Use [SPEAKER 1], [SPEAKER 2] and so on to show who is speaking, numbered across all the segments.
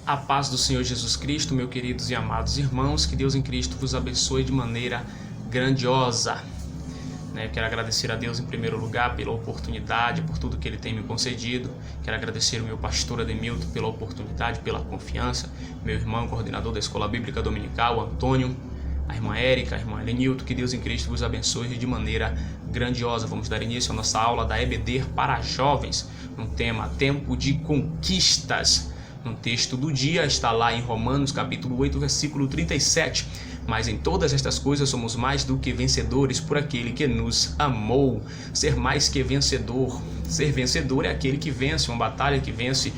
[SPEAKER 1] A paz do Senhor Jesus Cristo, meus queridos e amados irmãos, que Deus em Cristo vos abençoe de maneira grandiosa. Eu quero agradecer a Deus em primeiro lugar pela oportunidade, por tudo que Ele tem me concedido. Quero agradecer ao meu pastor Ademilton pela oportunidade, pela confiança, meu irmão, coordenador da Escola Bíblica Dominical, Antônio, a irmã Érica, a irmã Elenilton, que Deus em Cristo vos abençoe de maneira grandiosa. Vamos dar início à nossa aula da EBD para jovens, no tema Tempo de Conquistas. No texto do dia está lá em Romanos capítulo 8, versículo 37. Mas em todas estas coisas somos mais do que vencedores por aquele que nos amou. Ser mais que vencedor. Ser vencedor é aquele que vence, uma batalha que vence.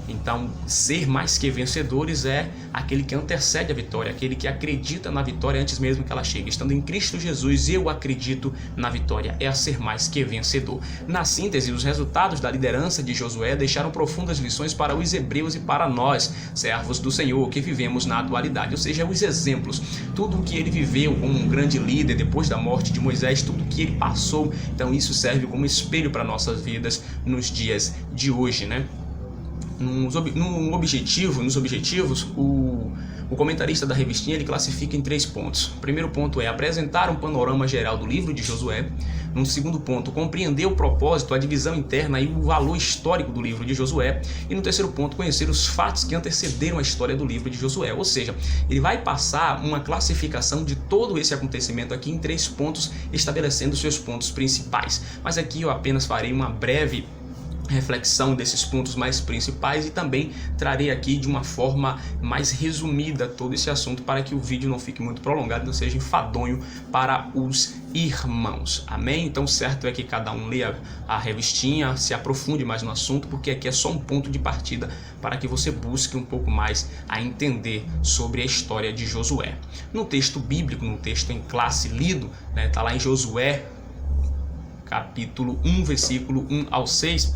[SPEAKER 1] Então, ser mais que vencedores é aquele que antecede a vitória, aquele que acredita na vitória antes mesmo que ela chegue. Estando em Cristo Jesus, eu acredito na vitória, é a ser mais que vencedor. Na síntese, os resultados da liderança de Josué deixaram profundas lições para os hebreus e para nós, servos do Senhor, que vivemos na atualidade. Ou seja, os exemplos, tudo o que ele viveu como um grande líder depois da morte de Moisés, tudo o que ele passou. Então, isso serve como espelho para nossas vidas nos dias de hoje, Nos objetivos, o comentarista da revistinha ele classifica em 3 pontos. O primeiro ponto é apresentar um panorama geral do livro de Josué. No segundo ponto, compreender o propósito, a divisão interna e o valor histórico do livro de Josué. E no terceiro ponto, conhecer os fatos que antecederam a história do livro de Josué. Ou seja, ele vai passar uma classificação de todo esse acontecimento aqui em 3 pontos, estabelecendo seus pontos principais. Mas aqui eu apenas farei uma breve reflexão desses pontos mais principais e também trarei aqui de uma forma mais resumida todo esse assunto para que o vídeo não fique muito prolongado, não seja enfadonho para os irmãos. Amém? Então certo é que cada um leia a revistinha, se aprofunde mais no assunto, porque aqui é só um ponto de partida para que você busque um pouco mais a entender sobre a história de Josué. No texto bíblico, no texto em classe lido, está lá em Josué capítulo 1, versículo 1 ao 6.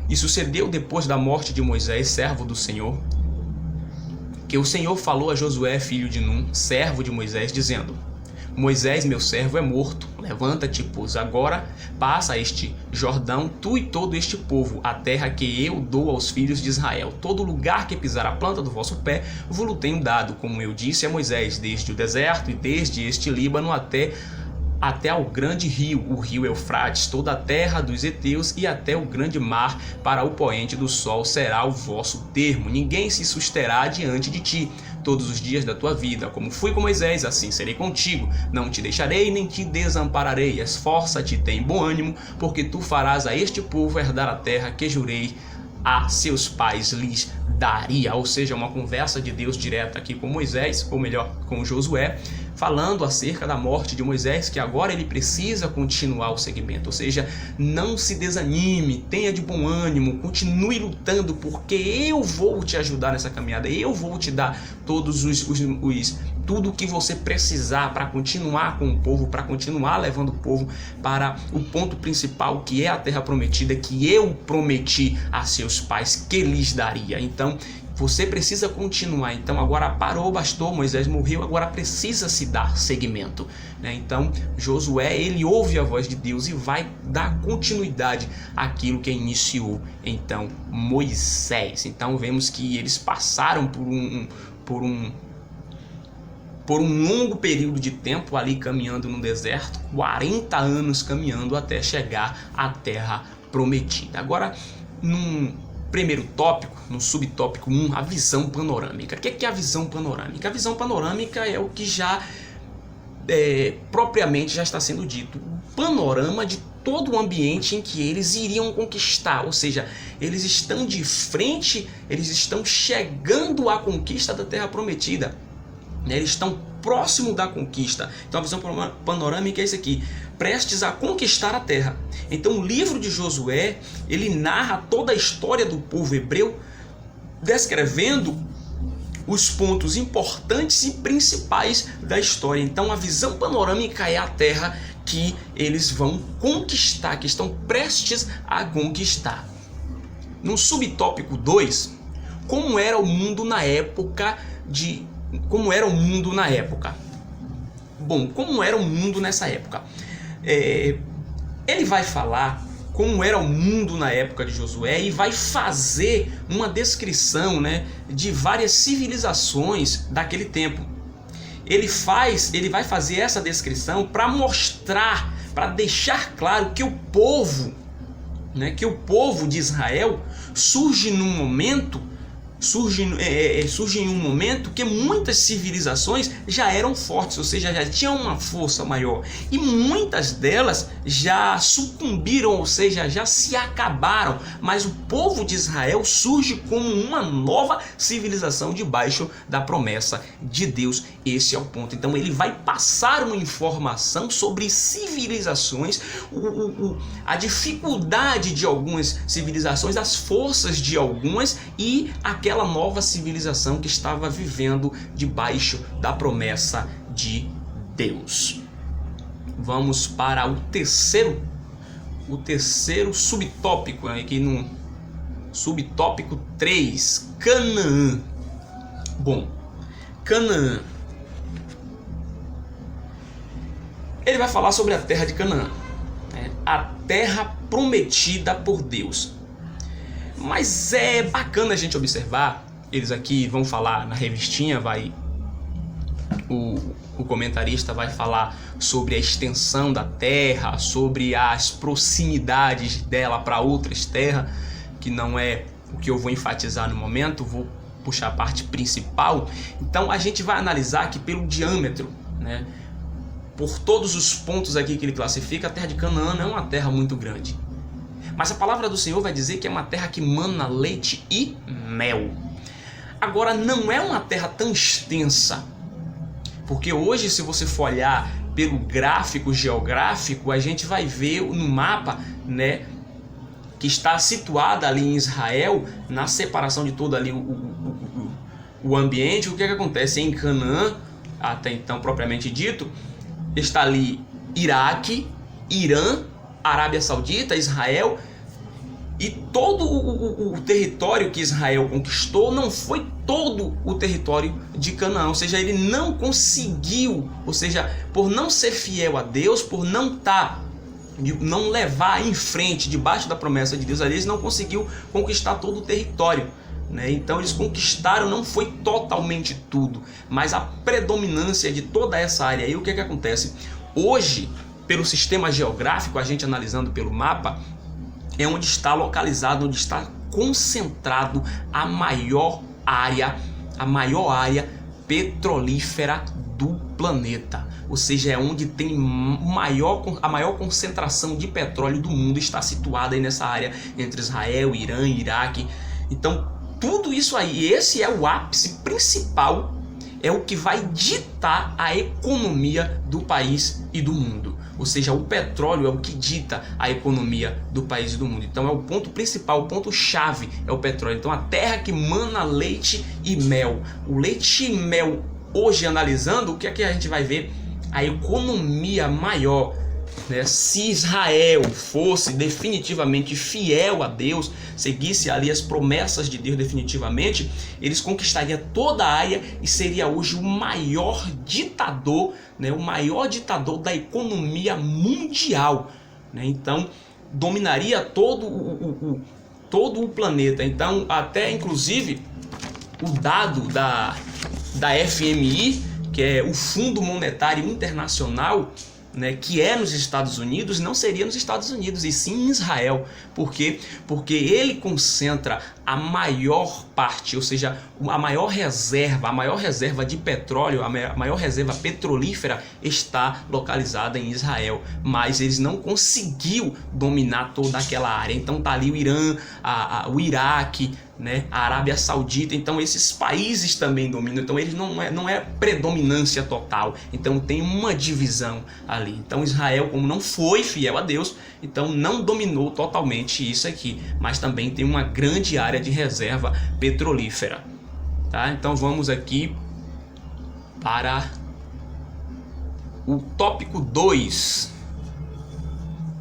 [SPEAKER 1] E sucedeu depois da morte de Moisés, servo do Senhor, que o Senhor falou a Josué, filho de Num, servo de Moisés, dizendo: Moisés, meu servo, é morto. Levanta-te, pois, agora passa este Jordão, tu e todo este povo, a terra que eu dou aos filhos de Israel. Todo lugar que pisar a planta do vosso pé, vos tenho dado, como eu disse a Moisés, desde o deserto e desde este Líbano até ao grande rio, o rio Eufrates, toda a terra dos heteus e até o grande mar, para o poente do sol será o vosso termo. Ninguém se susterá diante de ti todos os dias da tua vida. Como fui com Moisés, assim serei contigo. Não te deixarei nem te desampararei. Esforça-te, tem bom ânimo, porque tu farás a este povo herdar a terra que jurei a seus pais lhes daria. Ou seja, uma conversa de Deus direta aqui com Moisés, ou melhor, com Josué, falando acerca da morte de Moisés, que agora ele precisa continuar o segmento. Ou seja, não se desanime, tenha de bom ânimo, continue lutando, porque eu vou te ajudar nessa caminhada, eu vou te dar todos tudo o que você precisar para continuar com o povo, para continuar levando o povo para o ponto principal, que é a terra prometida, que eu prometi a seus pais que lhes daria. Então, você precisa continuar. Então agora parou, bastou, Moisés morreu, agora precisa se dar seguimento. Então Josué, ele ouve a voz de Deus e vai dar continuidade àquilo que iniciou então Moisés. Então vemos que eles passaram por um longo período de tempo ali caminhando no deserto, 40 anos caminhando até chegar à terra prometida. Agora, num primeiro tópico, no subtópico 1, a visão panorâmica. O que é a visão panorâmica? A visão panorâmica é o que já propriamente já está sendo dito. O panorama de todo o ambiente em que eles iriam conquistar. Ou seja, eles estão de frente, eles estão chegando à conquista da terra prometida. Eles estão próximo da conquista. Então a visão panorâmica é isso aqui: prestes a conquistar a terra. Então o livro de Josué, ele narra toda a história do povo hebreu, descrevendo os pontos importantes e principais da história. Então a visão panorâmica é a terra que eles vão conquistar, que estão prestes a conquistar. No subtópico 2, como era o mundo na época Como era o mundo na época? Bom, como era o mundo nessa época? Ele vai falar como era o mundo na época de Josué e vai fazer uma descrição, né, de várias civilizações daquele tempo. Ele vai fazer essa descrição para mostrar, para deixar claro que o povo de Israel surge em um momento que muitas civilizações já eram fortes, ou seja, já tinham uma força maior, e muitas delas já sucumbiram, ou seja, já se acabaram, mas o povo de Israel surge como uma nova civilização debaixo da promessa de Deus. Esse é o ponto. Então ele vai passar uma informação sobre civilizações, a dificuldade de algumas civilizações, as forças de algumas e aquela nova civilização que estava vivendo debaixo da promessa de Deus. Vamos para o terceiro subtópico, aqui no subtópico 3, Canaã. Bom, Canaã. Ele vai falar sobre a terra de Canaã, né? A terra prometida por Deus. Mas é bacana a gente observar, eles aqui vão falar na revistinha, o comentarista vai falar sobre a extensão da terra, sobre as proximidades dela para outras terras, que não é o que eu vou enfatizar no momento, vou puxar a parte principal. Então a gente vai analisar aqui pelo diâmetro, né? Por todos os pontos aqui que ele classifica, a terra de Canaã é uma terra muito grande. Mas a palavra do Senhor vai dizer que é uma terra que mana leite e mel. Agora, não é uma terra tão extensa, porque hoje, se você for olhar pelo gráfico geográfico, a gente vai ver no mapa, né, que está situada ali em Israel, na separação de todo ali o ambiente. O que acontece em Canaã, até então propriamente dito, está ali Iraque, Irã, Arábia Saudita, Israel, e todo o território que Israel conquistou não foi todo o território de Canaã, ou seja, ele não conseguiu, ou seja, por não ser fiel a Deus, por não levar em frente, debaixo da promessa de Deus, eles não conseguiu conquistar todo o território, né? Então eles conquistaram, não foi totalmente tudo, mas a predominância de toda essa área. E o que acontece? Hoje, pelo sistema geográfico, a gente analisando pelo mapa, é onde está localizado, onde está concentrado a maior área petrolífera do planeta. Ou seja, é onde tem a maior concentração de petróleo do mundo, está situada aí nessa área entre Israel, Irã, Iraque. Então, tudo isso aí, esse é o ápice principal, é o que vai ditar a economia do país e do mundo. Ou seja, o petróleo é o que dita a economia do país e do mundo. Então é o ponto principal, o ponto chave é o petróleo. Então a terra que mana leite e mel. O leite e mel, hoje analisando, o que é que a gente vai ver? A economia maior, né? Se Israel fosse definitivamente fiel a Deus, seguisse ali as promessas de Deus definitivamente, eles conquistariam toda a área e seria hoje o maior ditador, né? O maior ditador da economia mundial, né? Então dominaria todo o planeta. Então até inclusive o dado da FMI, que é o Fundo Monetário Internacional, né, que é nos Estados Unidos, não seria nos Estados Unidos, e sim em Israel. Por quê? Porque ele concentra a maior parte, ou seja, a maior reserva de petróleo, a maior reserva petrolífera está localizada em Israel, mas eles não conseguiu dominar toda aquela área. Então tá ali o Irã, o Iraque, né, a Arábia Saudita. Então esses países também dominam. Então eles não é predominância total. Então tem uma divisão ali. Então Israel, como não foi fiel a Deus, então não dominou totalmente isso aqui, mas também tem uma grande área de reserva petrolífera, tá? Então vamos aqui para o tópico 2.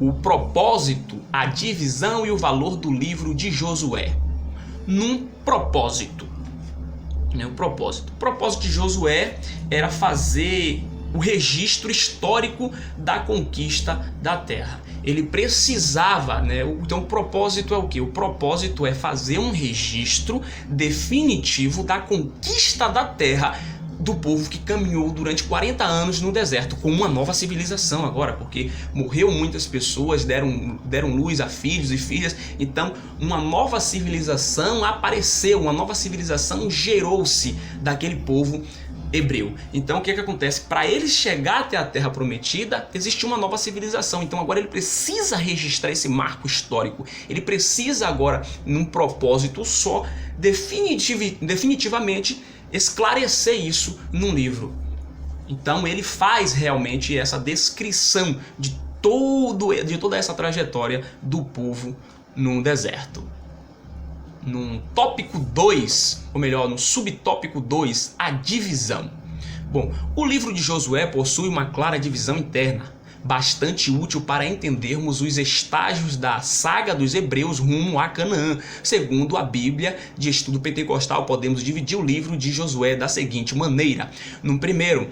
[SPEAKER 1] O propósito, a divisão e o valor do livro de Josué. Num propósito, né? O propósito de Josué era fazer o registro histórico da conquista da terra. ele precisava, né? Então o propósito é o quê? O propósito é fazer um registro definitivo da conquista da terra do povo que caminhou durante 40 anos no deserto, com uma nova civilização agora, porque morreu muitas pessoas, deram luz a filhos e filhas, então uma nova civilização apareceu, uma nova civilização gerou-se daquele povo hebreu. Então o que acontece? Para ele chegar até a terra prometida, existe uma nova civilização. Então agora ele precisa registrar esse marco histórico. Ele precisa agora, num propósito só, definitivamente esclarecer isso num livro. Então ele faz realmente essa descrição de toda essa trajetória do povo no deserto. No tópico 2, ou melhor, no subtópico 2, a divisão. Bom, o livro de Josué possui uma clara divisão interna, bastante útil para entendermos os estágios da saga dos hebreus rumo a Canaã. Segundo a Bíblia de Estudo Pentecostal, podemos dividir o livro de Josué da seguinte maneira. No primeiro,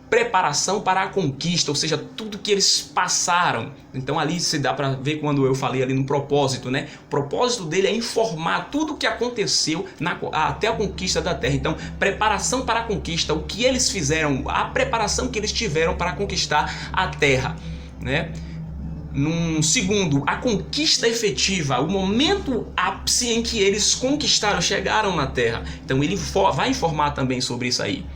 [SPEAKER 1] preparação para a conquista, ou seja, tudo que eles passaram. Então ali se dá para ver quando eu falei ali no propósito, né? O propósito dele é informar tudo o que aconteceu até a conquista da terra. Então, preparação para a conquista, o que eles fizeram, a preparação que eles tiveram para conquistar a terra, né? Num segundo, a conquista efetiva, o momento ápice em que eles conquistaram, chegaram na terra. Então ele vai informar também sobre isso aí.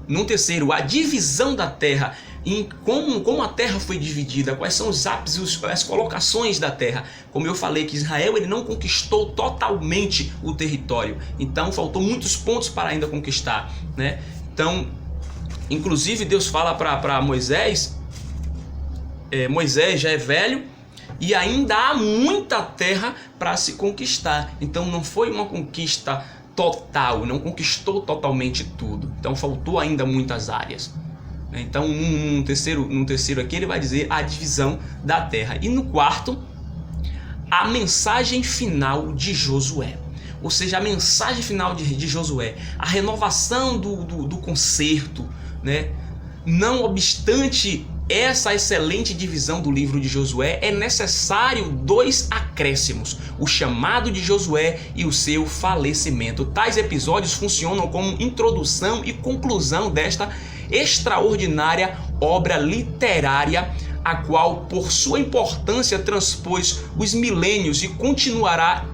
[SPEAKER 1] No terceiro, a divisão da terra, em como a terra foi dividida, quais são os ápices, as colocações da terra. Como eu falei, que Israel ele não conquistou totalmente o território, então faltou muitos pontos para ainda conquistar, né? Então, inclusive Deus fala para Moisés, Moisés já é velho e ainda há muita terra para se conquistar. Então não foi uma conquista total, não conquistou totalmente tudo. Então faltou ainda muitas áreas. Então no terceiro aqui ele vai dizer a divisão da terra. E no quarto, a mensagem final de Josué. Ou seja, a mensagem final de Josué, a renovação do concerto, né? Não obstante essa excelente divisão do livro de Josué, é necessário 2 acréscimos: o chamado de Josué e o seu falecimento. Tais episódios funcionam como introdução e conclusão desta extraordinária obra literária, a qual, por sua importância, transpôs os milênios e continuará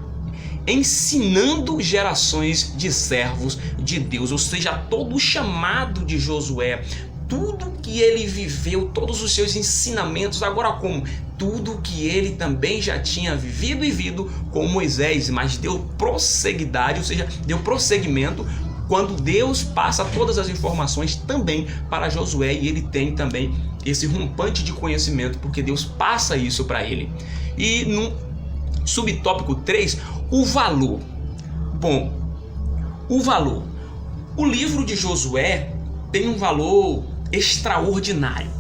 [SPEAKER 1] ensinando gerações de servos de Deus. Ou seja, todo o chamado de Josué, tudo que ele viveu, todos os seus ensinamentos, agora como tudo que ele também já tinha vivido com Moisés, mas deu prosseguidade, ou seja, deu prosseguimento quando Deus passa todas as informações também para Josué, e ele tem também esse rompante de conhecimento, porque Deus passa isso para ele. E no subtópico 3, o valor. Bom, o valor. O livro de Josué tem um valor extraordinário,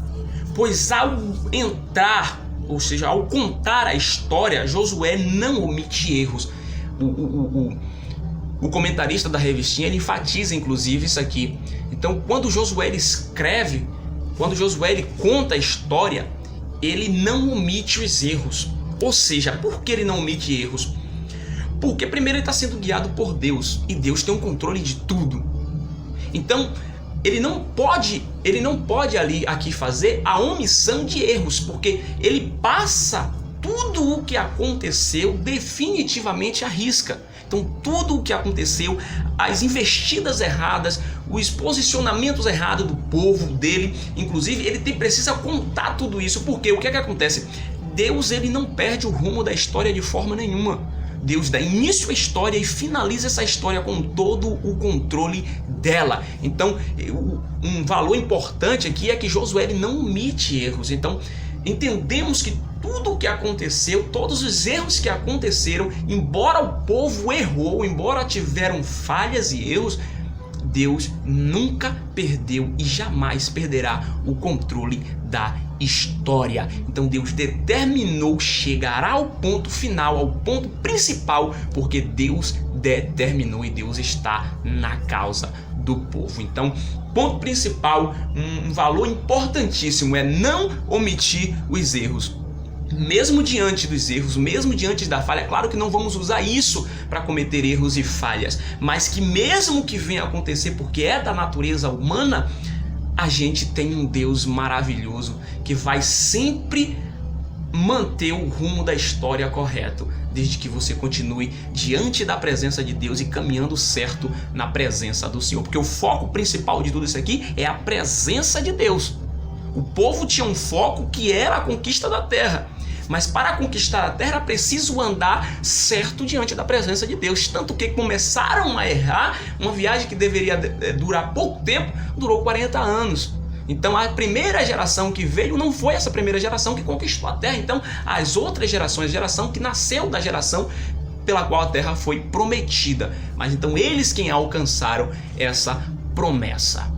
[SPEAKER 1] pois ao entrar, ou seja, ao contar a história, Josué não omite erros. O comentarista da revistinha ele enfatiza inclusive isso aqui. Então, quando Josué ele escreve, quando Josué ele conta a história, ele não omite os erros. Ou seja, por que ele não omite erros? Porque primeiro ele está sendo guiado por Deus, e Deus tem um controle de tudo. Então ele não pode aqui fazer a omissão de erros, porque ele passa tudo o que aconteceu definitivamente à risca. Então tudo o que aconteceu, as investidas erradas, os posicionamentos errados do povo dele, inclusive ele precisa contar tudo isso, porque o que é que acontece? Deus ele não perde o rumo da história de forma nenhuma. Deus dá início à história e finaliza essa história com todo o controle dela. Então, um valor importante aqui é que Josué ele não omite erros. Então, entendemos que tudo o que aconteceu, todos os erros que aconteceram, embora o povo errou, embora tiveram falhas e erros, Deus nunca perdeu e jamais perderá o controle da história. Então Deus determinou chegar ao ponto final, ao ponto principal, porque Deus determinou, e Deus está na causa do povo. Então, ponto principal, um valor importantíssimo é não omitir os erros. Mesmo diante dos erros, mesmo diante da falha, claro que não vamos usar isso para cometer erros e falhas, mas que mesmo que venha a acontecer, porque é da natureza humana, a gente tem um Deus maravilhoso que vai sempre manter o rumo da história correto, desde que você continue diante da presença de Deus e caminhando certo na presença do Senhor, porque o foco principal de tudo isso aqui é a presença de Deus. O povo tinha um foco que era a conquista da terra, mas para conquistar a terra era preciso andar certo diante da presença de Deus, tanto que começaram a errar. Uma viagem que deveria durar pouco tempo, durou 40 anos. Então a primeira geração que veio não foi essa primeira geração que conquistou a terra. Então as outras gerações, a geração que nasceu da geração pela qual a terra foi prometida, mas então eles quem alcançaram essa promessa.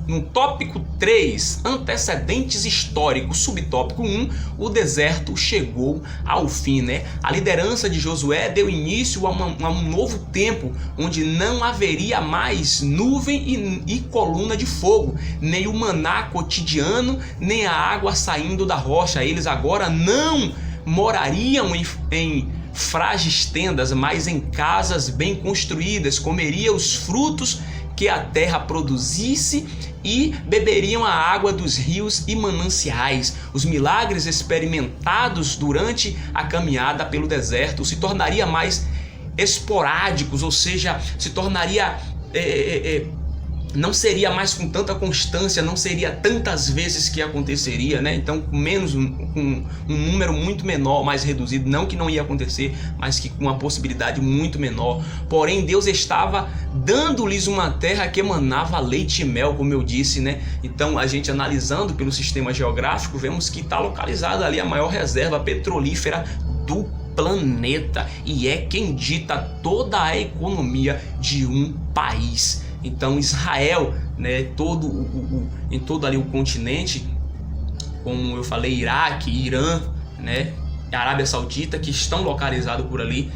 [SPEAKER 1] No tópico 3, antecedentes históricos, subtópico 1, o deserto chegou ao fim, né? A liderança de Josué deu início a um novo tempo, onde não haveria mais nuvem e coluna de fogo, nem o maná cotidiano, nem a água saindo da rocha. Eles agora não morariam em frágeis tendas, mas em casas bem construídas, comeriam os frutos que a terra produzisse e beberiam a água dos rios e mananciais. Os milagres experimentados durante a caminhada pelo deserto se tornariam mais esporádicos, ou seja, se tornaria não seria mais com tanta constância, não seria tantas vezes que aconteceria, né? Então, com um número muito menor, mais reduzido, não que não ia acontecer, mas que com uma possibilidade muito menor. Porém, Deus estava dando-lhes uma terra que emanava leite e mel, como eu disse, né? Então, a gente analisando pelo sistema geográfico, vemos que está localizada ali a maior reserva petrolífera do planeta, e é quem dita toda a economia de um país. Então Israel, né, em todo ali o continente, como eu falei, Iraque, Irã, né, Arábia Saudita, que estão localizados por ali,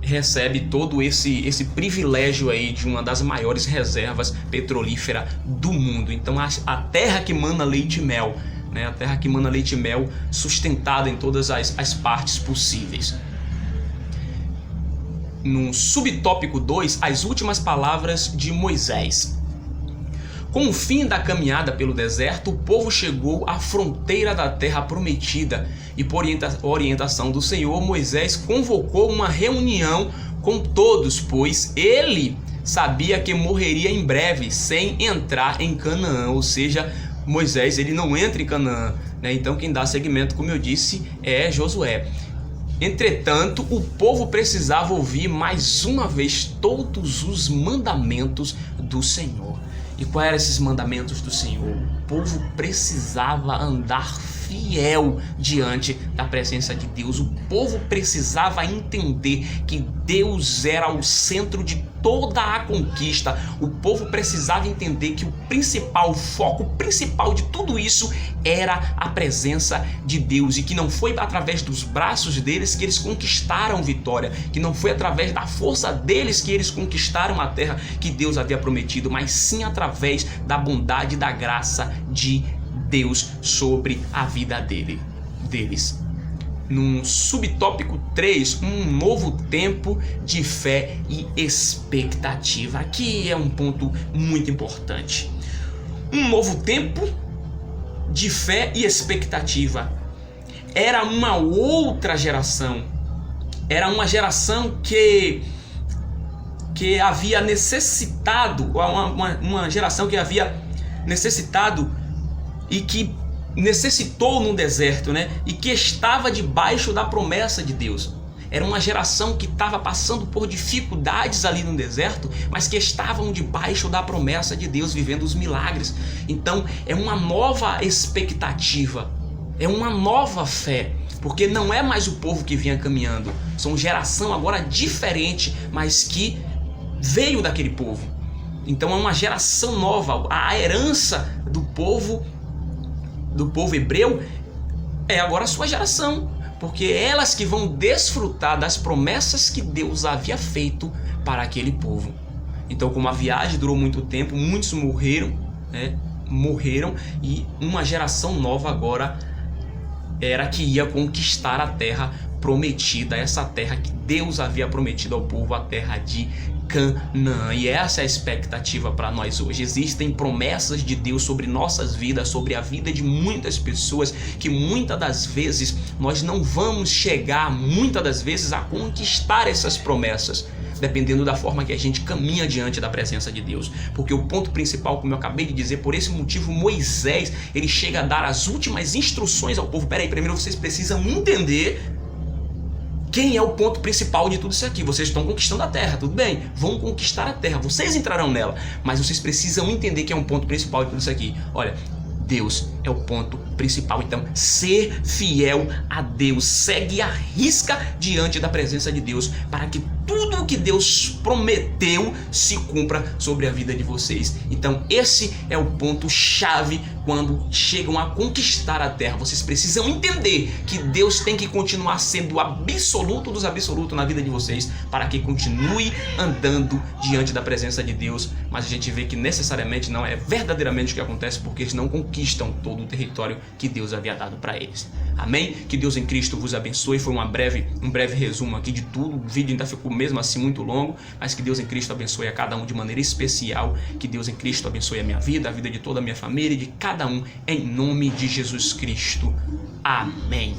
[SPEAKER 1] recebe todo esse privilégio aí de uma das maiores reservas petrolíferas do mundo. Então a terra que mana leite e mel, né, a terra que mana leite e mel, sustentada em todas as partes possíveis. No subtópico 2, as últimas palavras de Moisés. Com o fim da caminhada pelo deserto, o povo chegou à fronteira da terra prometida e, por orientação do Senhor, Moisés convocou uma reunião com todos, pois ele sabia que morreria em breve sem entrar em Canaã, ou seja, Moisés ele não entra em Canaã, né? Então quem dá seguimento, como eu disse, é Josué. Entretanto, o povo precisava ouvir mais uma vez todos os mandamentos do Senhor. E quais eram esses mandamentos do Senhor? O povo precisava andar fiel diante da presença de Deus. O povo precisava entender que Deus era o centro de toda a conquista. O povo precisava entender que o foco principal de tudo isso era a presença de Deus, e que não foi através dos braços deles que eles conquistaram vitória, que não foi através da força deles que eles conquistaram a terra que Deus havia prometido, mas sim através da bondade e da graça de Deus sobre a vida deles. No subtópico 3, um novo tempo de fé e expectativa. Aqui é um ponto muito importante. Um novo tempo de fé e expectativa. Era uma outra geração. Era uma geração que havia necessitado, uma geração que havia necessitado e que necessitou no deserto, né? E que estava debaixo da promessa de Deus. Era uma geração que estava passando por dificuldades ali no deserto, mas que estavam debaixo da promessa de Deus, vivendo os milagres. Então é uma nova expectativa, é uma nova fé, porque não é mais o povo que vinha caminhando, são geração agora diferente, mas que veio daquele povo. Então é uma geração nova. A herança do povo hebreu é agora a sua geração. porque é elas que vão desfrutar das promessas que Deus havia feito para aquele povo. Então, como a viagem durou muito tempo, muitos morreram, e uma geração nova agora era que ia conquistar a terra prometida, essa terra que Deus havia prometido ao povo, a terra de Canaã. E essa é a expectativa para nós hoje. Existem promessas de Deus sobre nossas vidas, sobre a vida de muitas pessoas, que muitas das vezes nós não vamos chegar, muitas das vezes, a conquistar essas promessas, dependendo da forma que a gente caminha diante da presença de Deus. Porque o ponto principal, como eu acabei de dizer, por esse motivo Moisés, ele chega a dar as últimas instruções ao povo. Peraí, primeiro vocês precisam entender quem é o ponto principal de tudo isso aqui. Vocês estão conquistando a terra, tudo bem, vão conquistar a terra, vocês entrarão nela, mas vocês precisam entender quem é o ponto principal de tudo isso aqui. Olha, Deus é o ponto principal. Então, ser fiel a Deus, segue a risca diante da presença de Deus, para que tudo o que Deus prometeu se cumpra sobre a vida de vocês. Então, esse é o ponto chave quando chegam a conquistar a terra. Vocês precisam entender que Deus tem que continuar sendo o absoluto dos absolutos na vida de vocês, para que continue andando diante da presença de Deus. Mas a gente vê que necessariamente não é verdadeiramente o que acontece, porque eles não conquistam todo o território que Deus havia dado para eles. Amém? Que Deus em Cristo vos abençoe. Foi um breve resumo aqui de tudo. O vídeo ainda ficou mesmo assim muito longo, mas que Deus em Cristo abençoe a cada um de maneira especial. Que Deus em Cristo abençoe a minha vida, a vida de toda a minha família e de cada um, em nome de Jesus Cristo. Amém.